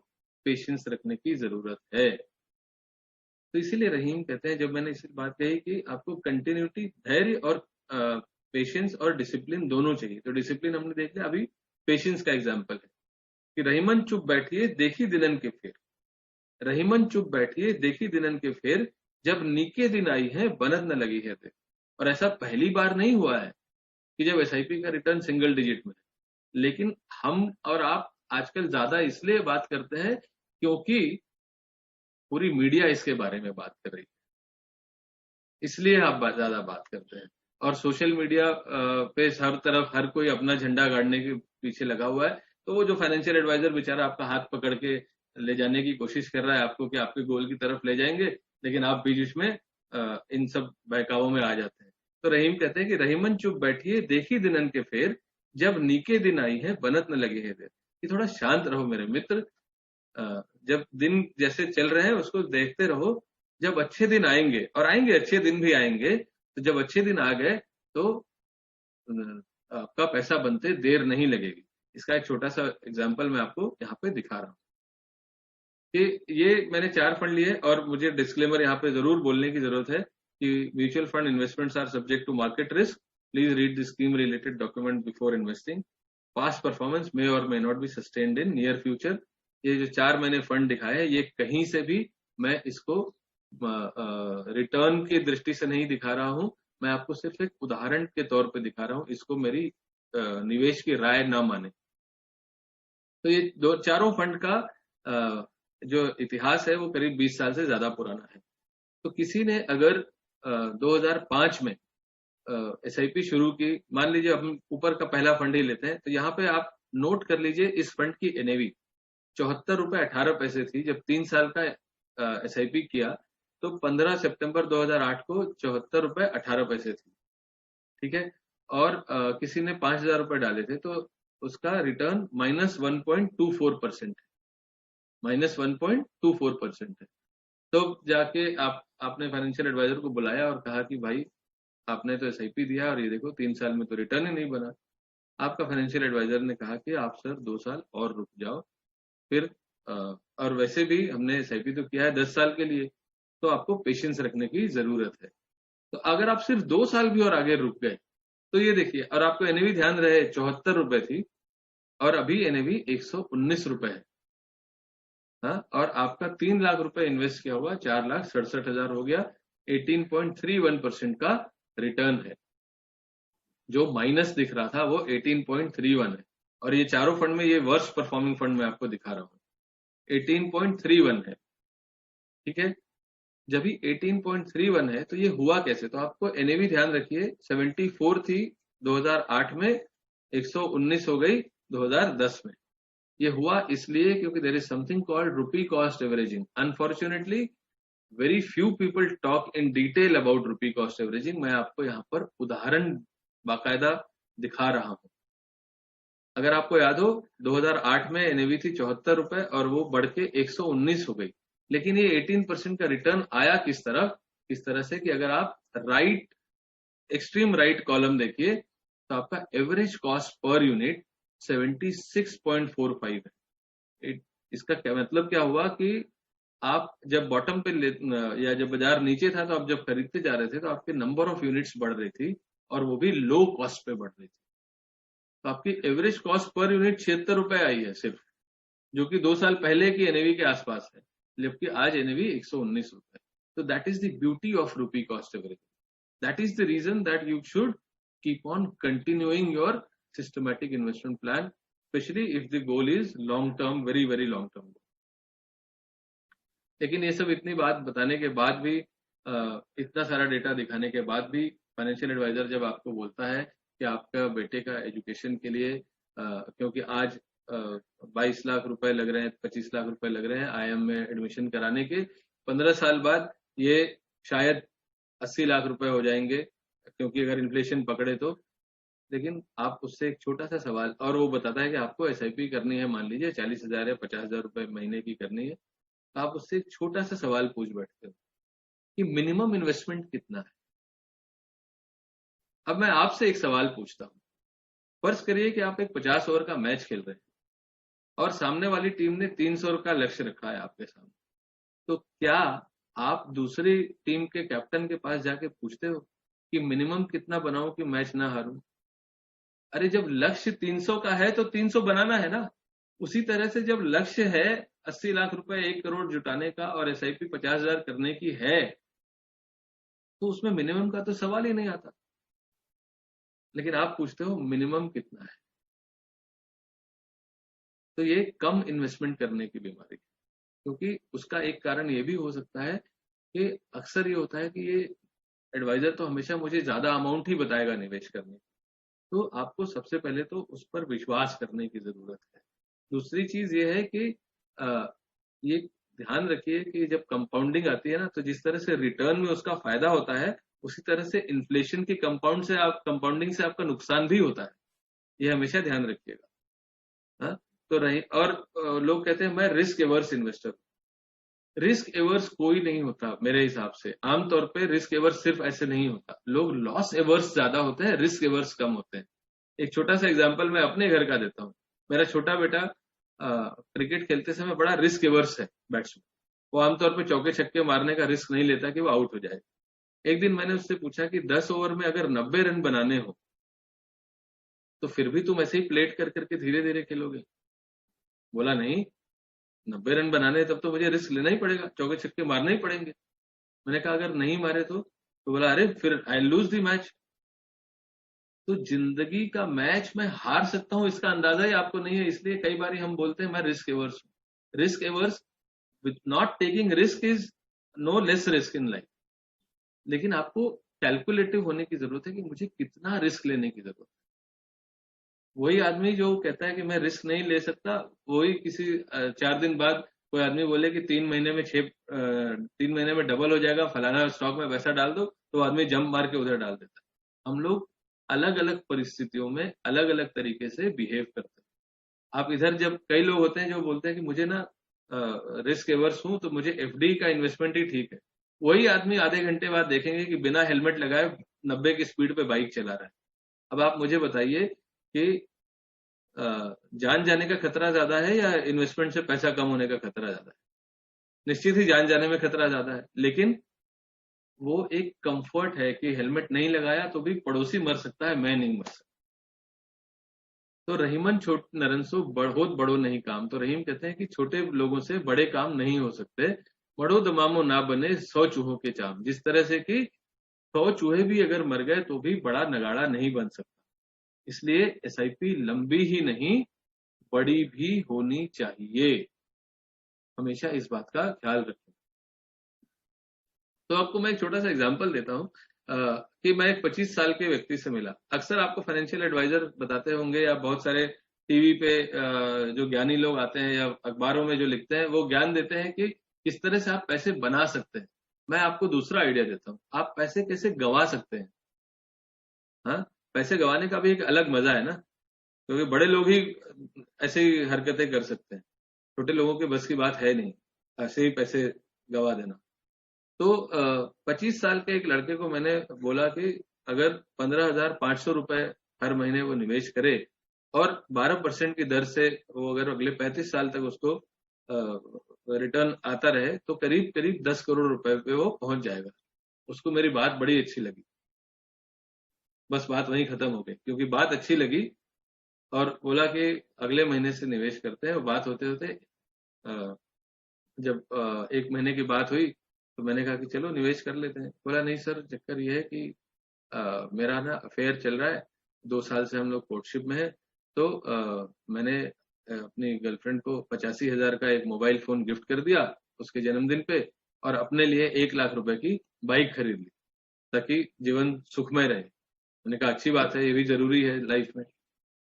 पेशेंस रखने की जरूरत है। तो इसीलिए रहीम कहते हैं, जब मैंने इसी बात कही कि आपको कंटिन्यूटी, धैर्य और पेशेंस और डिसिप्लिन दोनों चाहिए। तो डिसिप्लिन हमने देख लिया, अभी पेशेंस का एग्जांपल है कि रहीमन चुप बैठिए देखी दिनन के फेर, रहीमन चुप बैठिए देखी दिनन के फेर, जब नीके दिन आई है बनत न लगी है देर। और ऐसा पहली बार नहीं हुआ है कि जब एसआईपी का रिटर्न सिंगल डिजिट में है। लेकिन हम और आप आजकल ज्यादा इसलिए बात करते हैं क्योंकि पूरी मीडिया इसके बारे में बात कर रही है, इसलिए आप ज्यादा बात करते हैं। और सोशल मीडिया पे हर तरफ हर कोई अपना झंडा गाड़ने के पीछे लगा हुआ है। तो वो जो फाइनेंशियल एडवाइजर बेचारा आपका हाथ पकड़ के ले जाने की कोशिश कर रहा है आपको कि आपके गोल की तरफ ले जाएंगे, लेकिन आप बीच बीच में इन सब बहकावों में आ जाते हैं। तो रहीम कहते हैं कि रहीमन चुप बैठिए देखी दिनन के फेर, जब नीके दिन आई है बनत न लगे है देर। कि थोड़ा शांत रहो मेरे मित्र, जब दिन जैसे चल रहे हैं उसको देखते रहो, जब अच्छे दिन आएंगे, और आएंगे अच्छे दिन भी आएंगे, तो जब अच्छे दिन आ गए तो आपका पैसा बनते देर नहीं लगेगी। इसका एक छोटा सा एग्जांपल मैं आपको यहाँ पे दिखा रहा हूँ कि ये मैंने 4 फंड लिए, और मुझे डिस्क्लेमर यहाँ पे जरूर बोलने की जरूरत है कि mutual fund investments are subject to market risk, please read the scheme related document before investing, past performance may or may not be sustained in near future. ये जो 4 मैंने फंड दिखाए हैं, ये कहीं से भी मैं इसको रिटर्न की दृष्टि से नहीं दिखा रहा हूं, मैं आपको सिर्फ एक उदाहरण के तौर पे दिखा रहा हूं, इसको मेरी निवेश की राय ना माने। तो ये चारों फंड का जो इतिहास है वो करीब 20 साल से ज्यादा पुराना है। तो किसी ने अगर 2005 में एसआईपी शुरू की, मान लीजिए हम ऊपर का पहला फंड ही लेते हैं, तो यहाँ पे आप नोट कर लीजिए इस फंड की एनएवी 74.18 रुपए थी जब 3 साल का एसआईपी किया, तो 15 सितंबर 2008 को 74.18 रुपए थी। ठीक है, और किसी ने 5,000 रुपए डाले थे तो उसका रिटर्न -1.24% है, -1.24% है। तो जाके आपने फाइनेंशियल एडवाइजर को बुलाया और कहा कि भाई आपने तो एसआईपी दिया और ये देखो 3 साल में तो रिटर्न ही नहीं बना। आपका फाइनेंशियल एडवाइजर ने कहा कि आप सर 2 साल और रुक जाओ, फिर और वैसे भी हमने एसआईपी तो किया है 10 साल के लिए, तो आपको पेशेंस रखने की जरूरत है। तो अगर आप सिर्फ 2 साल भी और आगे रुक गए तो ये देखिए, और आपको एनएवी ध्यान रहे 74 रुपए थी और अभी एनएवी 119 रुपए है। हाँ, और आपका 3 लाख रुपए इन्वेस्ट किया हुआ 4,67,000 हो गया, 18.31% का रिटर्न है। जो माइनस दिख रहा था वो 18.31 है, और ये चारों फंड में ये वर्स्ट परफॉर्मिंग फंड मैं आपको दिखा रहा हूँ, 18.31 है। ठीक है, जब ही 18.31 है तो ये हुआ कैसे? तो आपको एनएवी ध्यान रखिए 74 थी 2008 में, 119 हो गई 2010 में। ये हुआ इसलिए क्योंकि there is something called rupee cost averaging. Unfortunately very few people talk in detail about rupee cost averaging. मैं आपको यहाँ पर उदाहरण बाकायदा दिखा रहा हूं। अगर आपको याद हो 2008 में एनएवी थी 74 रुपए और वो बढ़ के 119 हो गई, लेकिन ये 18% का रिटर्न आया किस तरह से कि अगर आप राइट एक्सट्रीम राइट कॉलम देखिए तो आपका एवरेज कॉस्ट पर यूनिट 76.45 है। इसका क्या मतलब क्या हुआ कि आप जब बॉटम पे या जब बाजार नीचे था तो आप जब खरीदते जा रहे थे तो आपके नंबर ऑफ यूनिट्स बढ़ रही थी और वो भी लो कॉस्ट पे बढ़ रही थी। तो आपकी एवरेज कॉस्ट पर यूनिट 76 रुपए आई है सिर्फ, जो कि 2 साल पहले की एनएवी के आसपास है, जबकि आज एनएवी 119 रुपए। तो that is the beauty of rupee cost average. That is the reason that you should keep on continuing your systematic investment plan, specially if the goal is long term, very very long term. लेकिन ये सब इतनी बात बताने के बाद भी, इतना सारा डेटा दिखाने के बाद भी, फाइनेंशियल एडवाइजर जब आपको बोलता है कि आपका बेटे का एजुकेशन के लिए, क्योंकि आज 22 लाख रुपए लग रहे हैं, 25 लाख रुपए लग रहे हैं आईएम में एडमिशन कराने के, 15 साल बाद ये शायद 80 लाख रुपए हो जाएंगे, क्योंकि अगर इन्फ्लेशन पकड़े तो। लेकिन आप उससे एक छोटा सा सवाल, और वो बताता है कि आपको एसआईपी करनी है, मान लीजिए 40,000 या 50,000 रुपए महीने की करनी है, आप उससे एक छोटा सा सवाल पूछ बैठते हो कि मिनिमम इन्वेस्टमेंट कितना है। अब मैं आपसे एक सवाल पूछता हूं, फर्ज करिए कि आप एक 50 ओवर का मैच खेल रहे हैं और सामने वाली टीम ने 300 का लक्ष्य रखा है आपके सामने, तो क्या आप दूसरी टीम के कैप्टन के पास जाके पूछते हो कि मिनिमम कितना बनाऊं कि मैच ना हारूं? अरे जब लक्ष्य 300 का है तो 300 बनाना है ना। उसी तरह से जब लक्ष्य है 80 लाख रुपए 1 करोड़ जुटाने का और SIP 50,000 करने की है, तो उसमें मिनिमम का तो सवाल ही नहीं आता। लेकिन आप पूछते हो मिनिमम कितना है। तो ये कम इन्वेस्टमेंट करने की बीमारी है, क्योंकि उसका एक कारण ये भी हो सकता है कि अक्सर ये होता है कि ये एडवाइजर तो हमेशा मुझे ज्यादा अमाउंट ही बताएगा निवेश करने की। तो आपको सबसे पहले तो उस पर विश्वास करने की जरूरत है। दूसरी चीज ये है कि ये ध्यान रखिए कि जब कंपाउंडिंग आती है ना, तो जिस तरह से रिटर्न में उसका फायदा होता है, उसी तरह से इन्फ्लेशन की कंपाउंडिंग से आपका नुकसान भी होता है। ये हमेशा ध्यान रखिएगा। हाँ, तो रही और लोग कहते हैं मैं risk averse investor. Risk averse कोई नहीं होता मेरे हिसाब से। आमतौर पे रिस्क एवर्स सिर्फ ऐसे नहीं होता, लोग लॉस एवर्स ज्यादा होते हैं, रिस्क एवर्स कम होते हैं। एक छोटा सा एग्जांपल मैं अपने घर का देता हूँ। मेरा छोटा बेटा क्रिकेट खेलते समय बड़ा रिस्क एवर्स है बैट्समैन। वो आमतौर पे चौके छक्के मारने का रिस्क नहीं लेता कि वो आउट हो जाए। एक दिन मैंने उससे पूछा कि 10 ओवर में अगर 90 रन बनाने हो तो फिर भी तुम ऐसे ही प्लेट कर करके धीरे धीरे खेलोगे? बोला नहीं, 90 रन बनाने तब तो मुझे रिस्क लेना ही पड़ेगा, चौके छक्के मारने ही पड़ेंगे। मैंने कहा अगर नहीं मारे तो बोला अरे फिर आई लूज द मैच। तो जिंदगी का मैच मैं हार सकता हूं इसका अंदाजा ही आपको नहीं है, इसलिए कई बार हम बोलते हैं मैं रिस्क एवर्स हूं। Risk averse with not taking risk is no less risk in life. लेकिन आपको कैलकुलेटिव होने की जरूरत है कि मुझे कितना रिस्क लेने की जरूरत है। वही आदमी जो कहता है कि मैं रिस्क नहीं ले सकता, वही किसी 4 दिन बाद कोई आदमी बोले कि 3 महीने में डबल हो जाएगा, फलाना स्टॉक में पैसा डाल दो, तो आदमी जंप मार के उधर डाल देता है। हम लोग अलग अलग परिस्थितियों में अलग अलग तरीके से बिहेव करते हैं। आप इधर जब कई लोग होते हैं जो बोलते हैं कि मुझे ना रिस्क एवर्स हूं तो मुझे FD का इन्वेस्टमेंट ही ठीक है, वही आदमी आधे घंटे बाद देखेंगे कि बिना हेलमेट लगाए 90 की स्पीड पे बाइक चला रहा है। अब आप मुझे बताइए कि जान जाने का खतरा ज्यादा है या इन्वेस्टमेंट से पैसा कम होने का खतरा ज्यादा है? निश्चित ही जान जाने में खतरा ज्यादा है, लेकिन वो एक कंफर्ट है कि हेलमेट नहीं लगाया तो भी पड़ोसी मर सकता है, मैं नहीं मर सकता। तो रहीमन छोट नरनसो बहुत बड़ो नहीं काम। तो रहीम कहते हैं कि छोटे लोगों से बड़े काम नहीं हो सकते, बड़ो दमामो ना बने 100 चूहों के चाम। जिस तरह से कि 100 चूहे भी अगर मर गए तो भी बड़ा नगाड़ा नहीं बन सकता। इसलिए SIP लंबी ही नहीं बड़ी भी होनी चाहिए। हमेशा इस बात का ख्याल रखें। तो आपको मैं एक छोटा सा एग्जांपल देता हूं कि मैं एक 25 साल के व्यक्ति से मिला। अक्सर आपको फाइनेंशियल एडवाइजर बताते होंगे या बहुत सारे टीवी पे जो ज्ञानी लोग आते हैं या अखबारों में जो लिखते हैं वो ज्ञान देते हैं कि किस तरह से आप पैसे बना सकते हैं। मैं आपको दूसरा आइडिया देता हूँ, आप पैसे कैसे गंवा सकते हैं। हाँ, पैसे गंवाने का भी एक अलग मजा है ना, क्योंकि बड़े लोग ही ऐसे ही हरकतें कर सकते हैं, छोटे लोगों के बस की बात है नहीं ऐसे ही पैसे गंवा देना। तो 25 साल के एक लड़के को मैंने बोला कि अगर 15,500 रुपए हर महीने वो निवेश करे और 12% की दर से वो अगर अगले 35 साल तक उसको रिटर्न आता रहे तो करीब करीब 10 करोड़ रुपए पे वो पहुंच जाएगा। उसको मेरी बात बड़ी अच्छी लगी, बस बात वहीं खत्म हो गई, क्योंकि बात अच्छी लगी और बोला कि अगले महीने से निवेश करते हैं। बात होते होते जब 1 महीने की बात हुई तो मैंने कहा कि चलो निवेश कर लेते हैं। बोला नहीं सर, चक्कर ये है कि मेरा ना अफेयर चल रहा है, 2 साल से हम लोग कोर्टशिप में है, तो मैंने अपनी गर्लफ्रेंड को 85,000 का एक मोबाइल फोन गिफ्ट कर दिया उसके जन्मदिन पे और अपने लिए 1 लाख रुपए की बाइक खरीद ली ताकि जीवन सुखमय रहे। मैंने कहा अच्छी बात है, ये भी जरूरी है लाइफ में,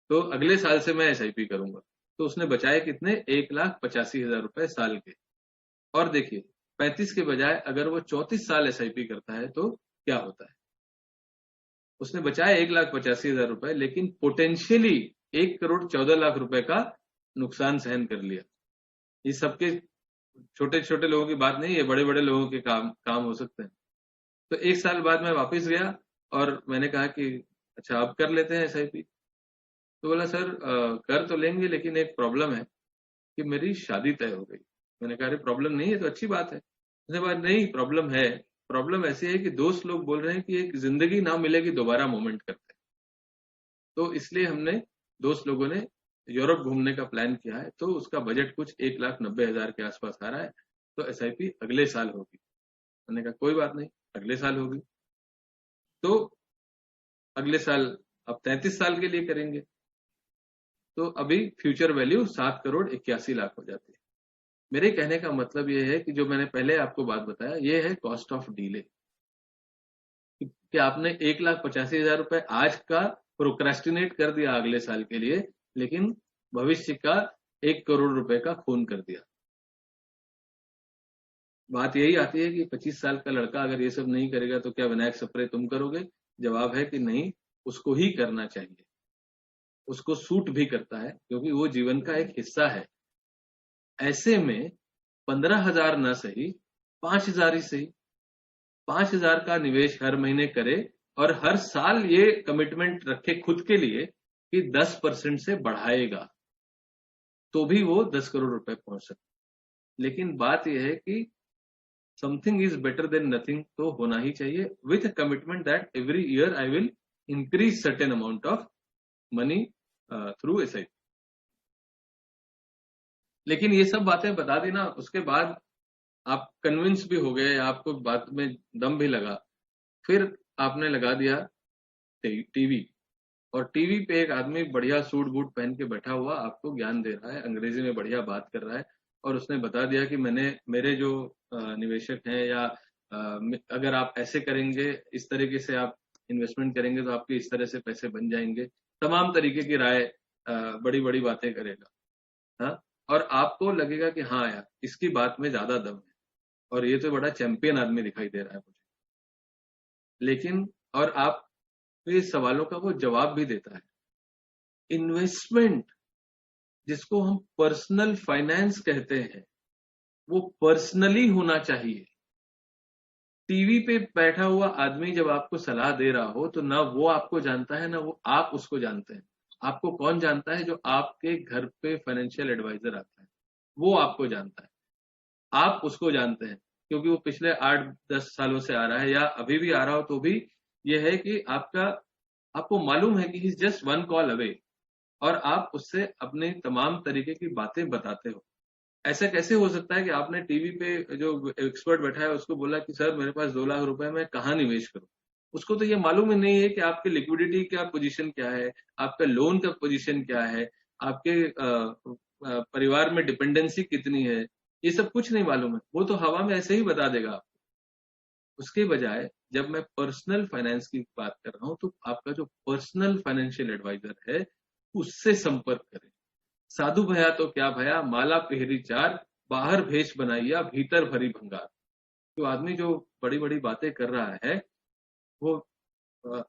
तो अगले साल से मैं SIP करूंगा। तो उसने बचाए कितने, 1,85,000 रुपए साल के। और देखिए 35 के बजाय अगर वो 34 साल SIP करता है तो क्या होता है। उसने बचाया 1,85,000 रुपए, लेकिन पोटेंशियली 1,14,00,000 रुपए का नुकसान सहन कर लिया। ये सबके छोटे छोटे लोगों की बात नहीं, ये बड़े बड़े लोगों के काम हो सकते हैं। तो 1 साल बाद मैं वापस गया और मैंने कहा कि अच्छा आप कर लेते हैं SIP? तो बोला सर कर तो लेंगे लेकिन एक प्रॉब्लम है कि मेरी शादी तय हो गई। मैंने कहा अरे प्रॉब्लम नहीं है तो अच्छी बात है। उसने कहा नहीं प्रॉब्लम है, प्रॉब्लम ऐसी है कि दोस्त लोग बोल रहे हैं कि एक जिंदगी ना मिलेगी दोबारा मूवमेंट करते हैं, तो इसलिए हमने दोस्त लोगों ने यूरोप घूमने का प्लान किया है, तो उसका बजट कुछ 1,90,000 के आसपास आ रहा है, तो SIP अगले साल होगी। मैंने कहा कोई बात नहीं, अगले साल होगी। तो अगले साल अब 33 साल के लिए करेंगे, तो अभी फ्यूचर वैल्यू 7,81,00,000 हो जाती है। मेरे कहने का मतलब यह है कि जो मैंने पहले आपको बात बताया, ये है कॉस्ट ऑफ डीले, कि आपने 1,85,000 रुपए आज का प्रोक्रेस्टिनेट कर दिया अगले साल के लिए, लेकिन भविष्य का 1 करोड़ रुपए का खून कर दिया। बात यही आती है कि 25 साल का लड़का अगर ये सब नहीं करेगा तो क्या विनायक सप्रे तुम करोगे? जवाब है कि नहीं, उसको ही करना चाहिए, उसको सूट भी करता है क्योंकि वो जीवन का एक हिस्सा है। ऐसे में 15,000 न सही 5,000 ही सही, 5,000 का निवेश हर महीने करे और हर साल ये कमिटमेंट रखे खुद के लिए कि 10% से बढ़ाएगा, तो भी वो 10 करोड़ रुपए पहुंच सकते। लेकिन बात यह है कि something is better than nothing तो होना ही चाहिए, with commitment that every year I will increase certain amount of money through SIP। लेकिन ये सब बातें बता दी ना, उसके बाद आप कन्विंस भी हो गए, आपको बात में दम भी लगा, फिर आपने लगा दिया टीवी, और टीवी पे एक आदमी बढ़िया सूट बूट पहन के बैठा हुआ आपको ज्ञान दे रहा है, अंग्रेजी में बढ़िया बात कर रहा है, और उसने बता दिया कि मेरे जो निवेशक हैं या अगर आप ऐसे करेंगे, इस तरीके से आप इन्वेस्टमेंट करेंगे तो आपके इस तरह से पैसे बन जाएंगे, तमाम तरीके की राय, बड़ी बड़ी बातें करेगा। हाँ, और आपको लगेगा कि हाँ यार इसकी बात में ज्यादा दम है और ये तो बड़ा चैंपियन आदमी दिखाई दे रहा है मुझे। लेकिन और आप ये सवालों का वो जवाब भी देता है। इन्वेस्टमेंट जिसको हम पर्सनल फाइनेंस कहते हैं, वो पर्सनली होना चाहिए। टीवी पे बैठा हुआ आदमी जब आपको सलाह दे रहा हो तो ना वो आपको जानता है ना वो आप उसको जानते हैं। आपको कौन जानता है? जो आपके घर पे फाइनेंशियल एडवाइजर आता है, वो आपको जानता है। आप उसको जानते हैं क्योंकि वो पिछले 8-10 सालों से आ रहा है, या अभी भी आ रहा हो तो भी यह है कि आपको मालूम है कि he is just one call away, और आप उससे अपने तमाम तरीके की बातें बताते हो। ऐसा कैसे हो सकता है कि आपने टीवी पे जो एक्सपर्ट बैठा है उसको बोला कि सर मेरे पास 2 लाख रुपए मैं कहाँ निवेश करूं? उसको तो ये मालूम ही नहीं है कि आपकी लिक्विडिटी का पोजीशन क्या है, आपका लोन का पोजीशन क्या है, आपके परिवार में डिपेंडेंसी कितनी है, ये सब कुछ नहीं मालूम है। वो तो हवा में ऐसे ही बता देगा आपको। उसके बजाय जब मैं पर्सनल फाइनेंस की बात कर रहा हूं तो आपका जो पर्सनल फाइनेंशियल एडवाइजर है उससे संपर्क करें। साधु भया तो क्या भया, माला पेहरी चार, बाहर भेष बनाइया भीतर भरी भंगार। तो आदमी जो बड़ी बड़ी बातें कर रहा है वो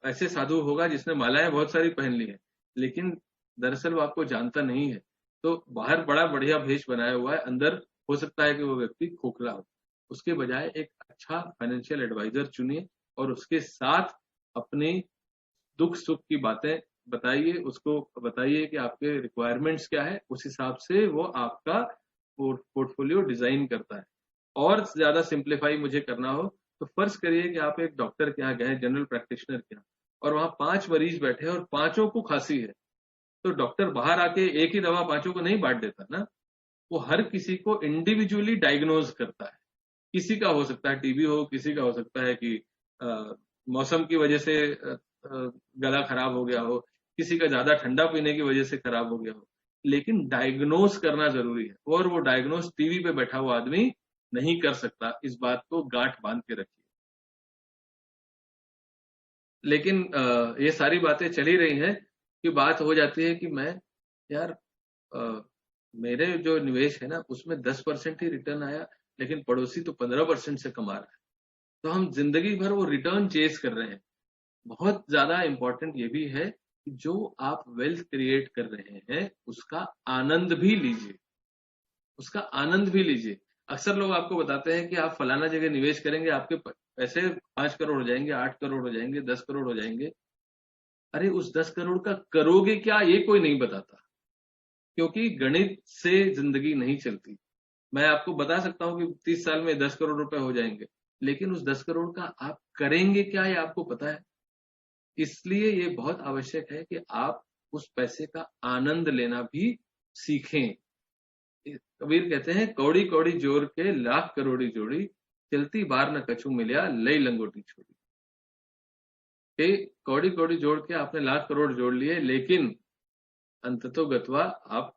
ऐसे साधु होगा जिसने मालाएं बहुत सारी पहन ली है, लेकिन दरअसल वो आपको जानता नहीं है। तो बाहर बड़ा बढ़िया भेष बनाया हुआ है, अंदर हो सकता है कि वो व्यक्ति खोखला हो। उसके बजाय एक अच्छा फाइनेंशियल एडवाइजर चुनिए और उसके साथ अपनी दुख सुख की बातें बताइए, उसको बताइए कि आपके रिक्वायरमेंट्स क्या है, उस हिसाब से वो आपका पोर्टफोलियो डिजाइन करता है। और ज्यादा सिंप्लीफाई मुझे करना हो तो फर्ज करिए कि आप एक डॉक्टर के यहाँ गए, जनरल प्रैक्टिशनर के यहाँ, और वहां 5 मरीज बैठे हैं और 5 को खांसी है, तो डॉक्टर बाहर आके एक ही दवा 5 को नहीं बांट देता ना, वो हर किसी को इंडिविजुअली डायग्नोज करता है। किसी का हो सकता है टीबी हो, किसी का हो सकता है कि मौसम की वजह से गला खराब हो गया हो, किसी का ज्यादा ठंडा पीने की वजह से खराब हो गया हो, लेकिन डायग्नोज करना जरूरी है, और वो डायग्नोज टीवी पे बैठा हुआ आदमी नहीं कर सकता। इस बात को गांठ बांध के रखिए। लेकिन ये सारी बातें चली रही हैं कि बात हो जाती है कि मैं यार मेरे जो निवेश है ना उसमें 10% ही रिटर्न आया, लेकिन पड़ोसी तो 15% से कमा रहा है, तो हम जिंदगी भर वो रिटर्न चेस कर रहे हैं। बहुत ज्यादा इंपॉर्टेंट ये भी है कि जो आप वेल्थ क्रिएट कर रहे हैं उसका आनंद भी लीजिए, उसका आनंद भी लीजिए। अक्सर लोग आपको बताते हैं कि आप फलाना जगह निवेश करेंगे, आपके पैसे 5 करोड़ हो जाएंगे, 8 करोड़ हो जाएंगे, 10 करोड़ हो जाएंगे। अरे उस 10 करोड़ का करोगे क्या ये कोई नहीं बताता, क्योंकि गणित से जिंदगी नहीं चलती। मैं आपको बता सकता हूं कि 30 साल में 10 करोड़ रुपए हो जाएंगे, लेकिन उस 10 करोड़ का आप करेंगे क्या ये आपको पता है। इसलिए ये बहुत आवश्यक है कि आप उस पैसे का आनंद लेना भी सीखें। कबीर कहते हैं, कौड़ी कौड़ी जोर के लाख करोड़ी जोड़ी, चलती बार न कछु मिलिया लई लंगोटी छोड़ी। कि कौड़ी कौड़ी जोड़ के आपने लाख करोड़ जोड़ लिए, लेकिन अंततो गत्वा आप,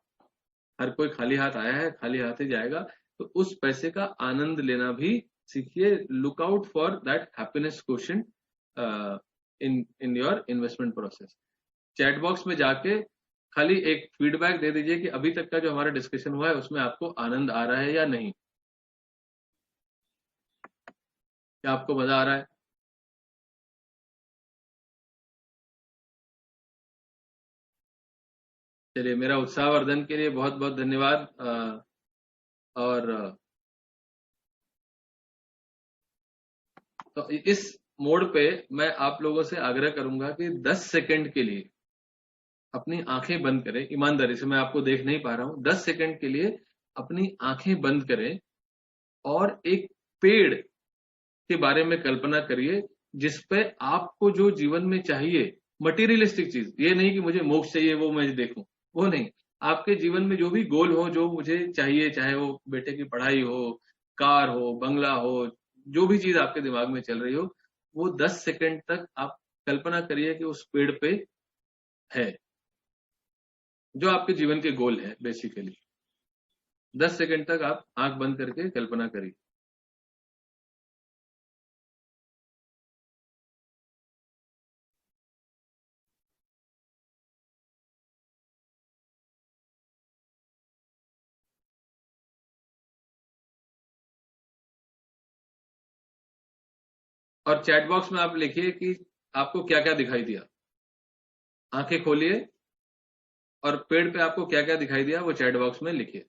हर कोई खाली हाथ आया है खाली हाथ ही जाएगा। तो उस पैसे का आनंद लेना भी सीखिए। Look out for that happiness quotient in your investment process. Chat box में जाके खाली एक फीडबैक दे दीजिए कि अभी तक का जो हमारा डिस्कशन हुआ है उसमें आपको आनंद आ रहा है या नहीं, क्या आपको मजा आ रहा है। चलिए, मेरा उत्साहवर्धन के लिए बहुत बहुत धन्यवाद। और तो इस मोड पे मैं आप लोगों से आग्रह करूंगा कि 10 सेकंड के लिए अपनी आंखें बंद करें। ईमानदारी से, मैं आपको देख नहीं पा रहा हूं, 10 सेकंड के लिए अपनी आंखें बंद करें और एक पेड़ के बारे में कल्पना करिए जिसपे आपको जो जीवन में चाहिए, मटेरियलिस्टिक चीज, ये नहीं कि मुझे मोक्ष चाहिए वो मैं देखूं, वो नहीं। आपके जीवन में जो भी गोल हो, जो मुझे चाहिए, चाहे वो बेटे की पढ़ाई हो, कार हो, बंगला हो, जो भी चीज आपके दिमाग में चल रही हो, वो 10 सेकंड तक आप कल्पना करिए कि उस पेड़ पे है, जो आपके जीवन के गोल है बेसिकली। 10 सेकंड तक आप आंख बंद करके कल्पना करिए। और चैट बॉक्स में आप लिखिए कि आपको क्या क्या दिखाई दिया। आंखें खोलिए और पेड़ पे आपको क्या क्या दिखाई दिया वो चैट बॉक्स में लिखिए।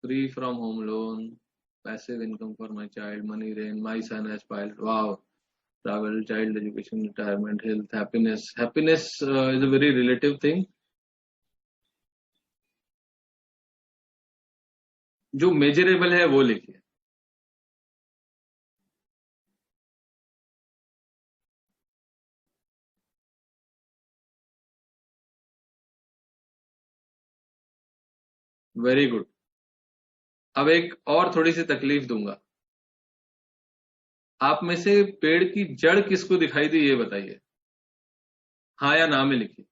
Free from home loan, passive income for my child, money rain, my son has filed, wow, travel, child education, retirement, health, happiness. Happiness is a very relative thing. जो मेजरेबल है वो लिखिए। Very good. अब एक और थोड़ी सी तकलीफ दूंगा। आप में से पेड़ की जड़ किसको दिखाई दी ये बताइए, हाँ या ना में लिखिए।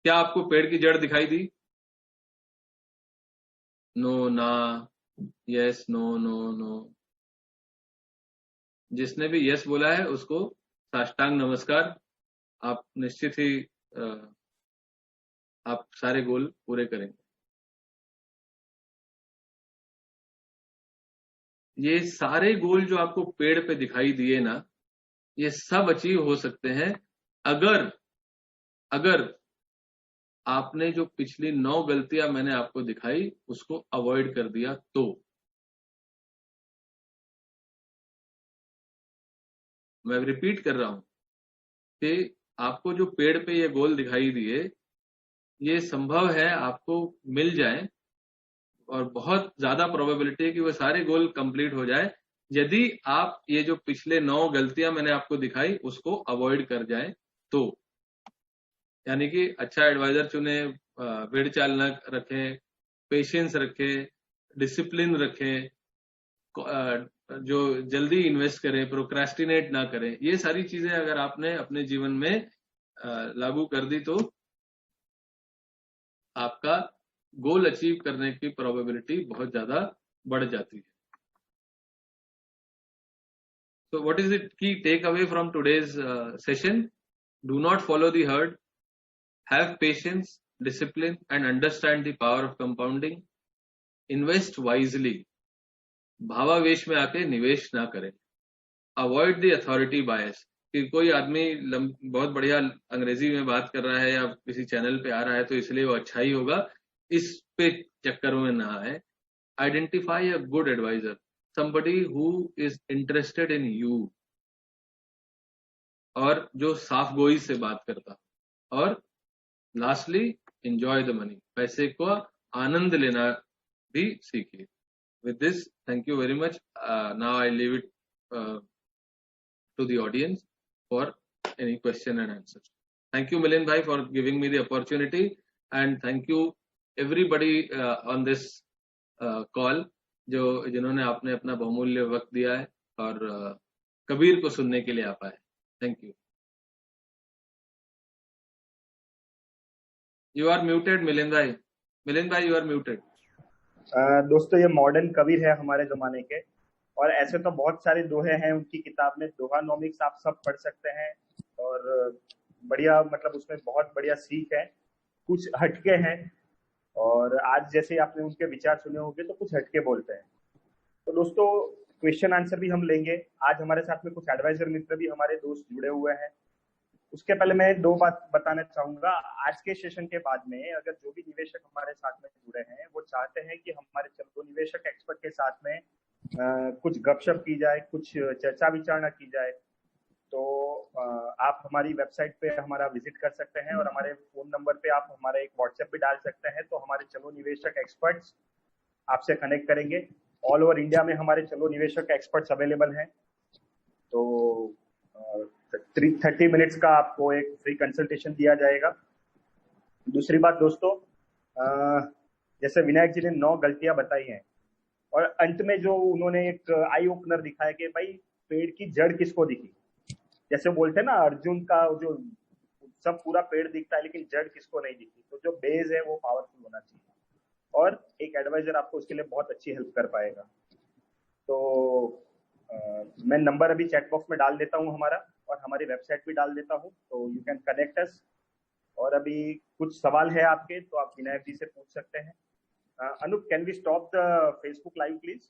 क्या आपको पेड़ की जड़ दिखाई दी? नो, ना, यस, नो, नो, नो। जिसने भी यस बोला है उसको साष्टांग नमस्कार। आप निश्चित ही आप सारे गोल पूरे करेंगे। ये सारे गोल जो आपको पेड़ पे दिखाई दिए ना, ये सब अचीव हो सकते हैं अगर अगर आपने जो पिछली 9 गलतियां मैंने आपको दिखाई उसको अवॉइड कर दिया तो। मैं रिपीट कर रहा हूं कि आपको जो पेड़ पे ये गोल दिखाई दिए, ये संभव है आपको मिल जाए, और बहुत ज्यादा प्रोबेबिलिटी है कि वो सारे गोल कंप्लीट हो जाए यदि आप ये जो पिछले 9 गलतियां मैंने आपको दिखाई उसको अवॉइड कर जाए तो। यानी कि अच्छा एडवाइजर चुने, भेड़ चाल न रखें, पेशेंस रखें, डिसिप्लिन रखें, जो जल्दी इन्वेस्ट करें, प्रोक्रेस्टिनेट ना करें। ये सारी चीजें अगर आपने अपने जीवन में लागू कर दी तो आपका गोल अचीव करने की प्रोबेबिलिटी बहुत ज्यादा बढ़ जाती है। So what is the key takeaway from today's session? Do not follow the herd. Have patience, discipline, and understand the power of compounding. Invest wisely. भावावेश में आके निवेश ना करें। Avoid the authority bias. कि कोई आदमी बहुत बढ़िया अंग्रेजी में बात कर रहा है या किसी चैनल पे आ रहा है तो इसलिए वो अच्छा ही होगा, इस पे चक्कर में ना आए। identify a good advisor, somebody who is interested in you, और जो साफ गोई से बात करता, और लास्टली enjoy the money, पैसे को आनंद लेना भी सीखिए. With this, thank you very much. Now I leave it to the audience for any question and answers. Thank you Milind bhai for giving me the opportunity, and thank you everybody on this call जिन्होंने आपने अपना बहुमूल्य वक्त दिया है और कबीर को सुनने के लिए आ पाए. Thank you. You are muted Milind bhai. Milind bhai, you are muted. दोस्तों ये मॉडर्न कबीर है हमारे जमाने के, और ऐसे तो बहुत सारे दोहे हैं उनकी किताब में. दोहानोमिक्स आप सब पढ़ सकते हैं, और बढ़िया मतलब उसमें बहुत बढ़िया सीख है. कुछ हटके हैं, और आज जैसे आपने उनके विचार सुने होंगे तो कुछ हटके बोलते हैं. तो दोस्तों क्वेश्चन आंसर भी हम लेंगे. आज हमारे साथ में कुछ एडवाइजर मित्र भी हमारे दोस्त जुड़े हुए हैं. उसके पहले मैं 2 बात बताना चाहूंगा. आज के सेशन के बाद में अगर जो भी निवेशक हमारे साथ में जुड़े हैं वो चाहते हैं कि हमारे चलो निवेशक एक्सपर्ट के साथ में कुछ गपशप की जाए, कुछ चर्चा विचारणा की जाए, तो आप हमारी वेबसाइट पे हमारा विजिट कर सकते हैं, और हमारे फोन नंबर पे आप हमारा एक व्हाट्सएप भी डाल सकते हैं. तो हमारे चलो निवेशक एक्सपर्ट्स आपसे कनेक्ट करेंगे. ऑल ओवर इंडिया में हमारे चलो निवेशक एक्सपर्ट्स अवेलेबल हैं. तो 30 मिनट्स का आपको एक फ्री कंसल्टेशन दिया जाएगा. दूसरी बात दोस्तों, जैसे विनायक जी ने 9 गलतियां बताई हैं, और अंत में जो उन्होंने एक आई ओपनर दिखाया कि भाई पेड़ की जड़ किसको दिखी. जैसे बोलते हैं ना अर्जुन का जो सब पूरा पेड़ दिखता है लेकिन जड़ किसको नहीं दिखती. तो जो बेस है वो पावरफुल होना चाहिए, और एक एडवाइजर आपको उसके लिए बहुत अच्छी हेल्प कर पाएगा. तो मैं नंबर अभी चैट बॉक्स में डाल देता हूँ हमारा, और हमारी वेबसाइट भी डाल देता हूँ, तो यू कैन कनेक्ट अस. और अभी कुछ सवाल है आपके तो आप विनायक जी से पूछ सकते हैं. Anoop, can we stop the Facebook live please?